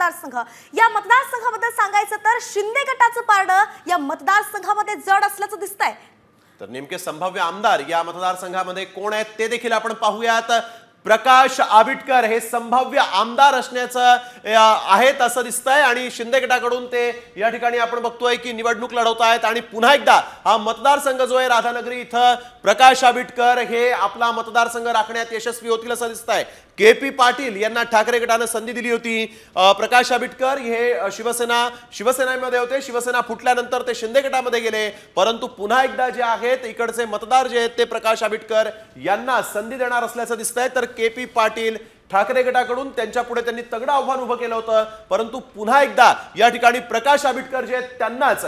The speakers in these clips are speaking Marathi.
मतदारसंघ, या मतदारसंघाबद्दल सांगायचं तर शिंदे गटाचं पारडं या मतदारसंघामध्ये जड असल्याचं दिसतंय। तर नेमके संभाव्य आमदार या मतदारसंघामध्ये कोण आहेत ते देखील आपण पाहूयात। प्रकाश आबिटकर हे संभाव्य आमदार असण्याचं आहेत असं दिसतंय आणि शिंदे गटाकडून ते या ठिकाणी आपण बघतोय की निवडणूक लढवत आहेत आणि पुन्हा एकदा हा मतदारसंघ जो आहे राधानगरी इथं प्रकाश आबिटकर हे आपला मतदारसंघ राखण्यात यशस्वी होतील असं दिसतंय। केपी पाटील यांना ठाकरे गटानं संधी दिली होती। प्रकाश आबिटकर हे शिवसेनेमध्ये होते, शिवसेना फुटल्यानंतर ते शिंदे गटामध्ये गेले, परंतु पुन्हा एकदा जे आहेत इकडचे मतदार जे आहेत ते प्रकाश आबिटकर यांना संधी देणार असल्याचं दिसतंय। तर केपी पाटील ठाकरे गटाकडून त्यांच्या पुढे त्यांनी तगडं आव्हान उभं केलं होतं, परंतु पुन्हा एकदा या ठिकाणी प्रकाश आबिटकर जे आहेत त्यांनाच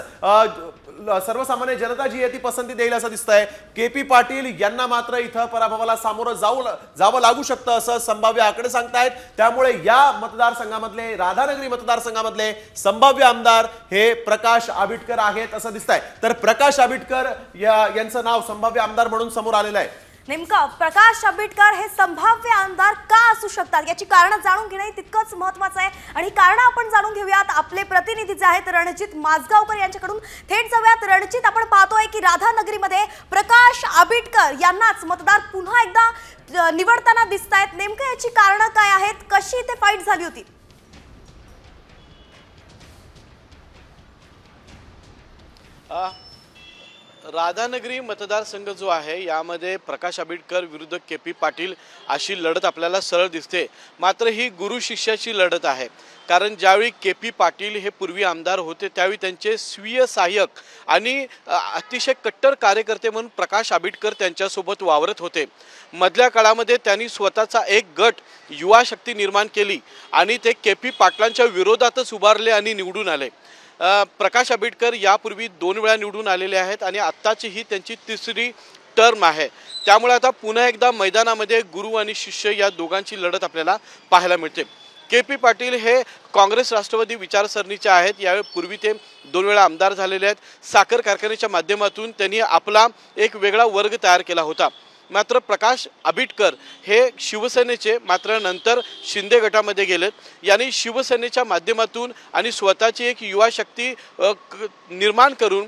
सर्वसामान्य जनता जी आहे ती पसंती देईल असं दिसतंय। केपी पाटील यांना मात्र इथं पराभवाला सामोरं जावं लागू शकतं असं संभाव्य आकडे सांगतायत। त्यामुळे या मतदारसंघामधले राधानगरी मतदारसंघामधले संभाव्य आमदार हे प्रकाश आबिटकर आहेत असं दिसतंय। तर प्रकाश आबिटकर यांचं नाव संभाव्य आमदार म्हणून समोर आलेलं आहे। नेमका प्रकाश आबिटकर हे संभाव्य आमदार का असू शकतात याची कारण जाणून घेणे तितकंच महत्त्वाचं आहे आणि कारण आपण जाणून घेऊयात। आपले प्रतिनिधी जे आहेत रणजित माजगावकर यांच्याकडून थेट जाऊयात। रणजित, आपण पाहतोय की राधानगरीमध्ये प्रकाश आबिटकर यांनाच मतदार पुन्हा एकदा निवडताना दिसतायत। नेमकं याची कारण काय आहेत, कशी ते फाईट झाली होती? राधानगरी मतदारसंघ जो आहे यामध्ये प्रकाश आबिटकर विरुद्ध केपी पाटील अशी लढत आपल्याला सरळ दिसते। मात्र ही गुरु शिष्याची लढत आहे, कारण ज्यावेळी केपी पाटील हे पूर्वी आमदार होते त्यावेळी त्यांचे स्वीय सहाय्यक आणि अतिशय कट्टर कार्यकर्ते म्हणून प्रकाश आबिटकर त्यांच्यासोबत वावरत होते। मधल्या काळामध्ये त्यांनी स्वतःचा एक गट युवा शक्ती निर्माण केली आणि ते केपी पाटलांच्या विरोधातच उभारले आणि निवडून आले। प्रकाश आबिटकर यापूर्वी 2 वेळा निवडून आलेले आहेत आणि आत्ताची ही त्यांची तिसरी टर्म आहे। त्यामुळे आता पुन्हा एकदा मैदानामध्ये गुरु आणि शिष्य या दोघांची लढत आपल्याला पाहायला मिळते। केपी पाटील हे काँग्रेस राष्ट्रवादी विचारसरणीचे आहेत। यापूर्वी ते 2 वेळा आमदार झालेले आहेत। साखर कारखान्याच्या माध्यमातून त्यांनी आपला एक वेगळा वर्ग तयार केला होता। मात्र प्रकाश आबिटकर हे शिवसेनेचे मात्र नंतर शिंदे गटामध्ये गेलेत। यांनी शिवसेनेच्या माध्यमातून आणि स्वतःची एक युवा शक्ती निर्माण करून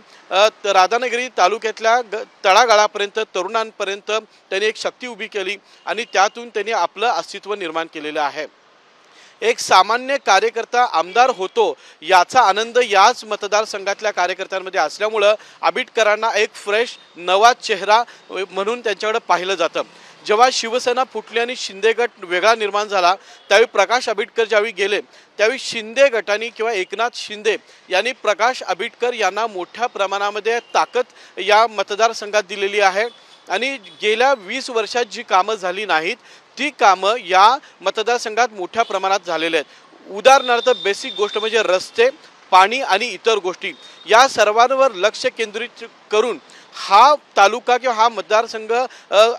राधानगरी तालुक्यातल्या तळागाळापर्यंत तरुणांपर्यंत त्यांनी एक शक्ती उभी केली आणि त्यातून त्यांनी आपलं अस्तित्व निर्माण केलेलं आहे। एक सामान्य कार्यकर्ता आमदार होतो याचा आनंद याच मतदारसंघातल्या कार्यकर्त्यांमध्ये असल्यामुळं आबिटकरांना एक फ्रेश नवा चेहरा म्हणून त्यांच्याकडे पाहिलं जातं। जेव्हा शिवसेना फुटली आणि शिंदे गट वेगळा निर्माण झाला त्यावेळी प्रकाश आबिटकर ज्यावेळी गेले त्यावेळी शिंदे गटाने किंवा एकनाथ शिंदे यांनी प्रकाश आबिटकर यांना मोठ्या प्रमाणामध्ये ताकद या मतदारसंघात दिलेली आहे आणि गेल्या 20 वर्षात जी कामं झाली नाहीत ती कामं या मतदारसंघात मोठ्या प्रमाणात झालेले आहेत। उदाहरणार्थ बेसिक गोष्ट म्हणजे रस्ते, पाणी आणि इतर गोष्टी या सर्वांवर लक्ष केंद्रित करून हा तालुका किंवा हा मतदारसंघ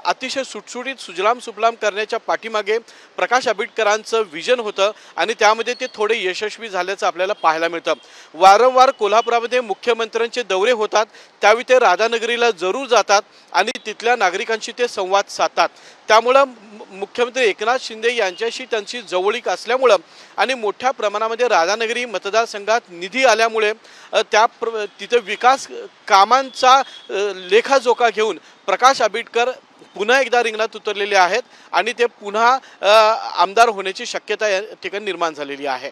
अतिशय सुटसुटीत सुजलाम सुफलाम करण्याच्या पाठीमागे प्रकाश आबिटकरांचं विजन होतं आणि त्यामध्ये ते थोडे यशस्वी झाल्याचं आपल्याला पाहायला मिळतं। वारंवार कोल्हापुरामध्ये मुख्यमंत्र्यांचे दौरे होतात त्यावेळी ते राधानगरीला जरूर जातात आणि तिथल्या नागरिकांशी ते संवाद साधतात। त्यामुळं मुख्यमंत्री एकनाथ शिंदे यांच्याशी त्यांची जवळीक असल्यामुळं आणि मोठ्या प्रमाणामध्ये राधानगरी मतदारसंघात निधी आल्यामुळे तिथे विकास कामांचा लेखाजोखा घेऊन प्रकाश आबिटकर पुन्हा एकदा रिंगणात उतरलेले आहेत आणि ते पुन्हा आमदार होण्याची शक्यता या ठिकाणी निर्माण झालेली आहे।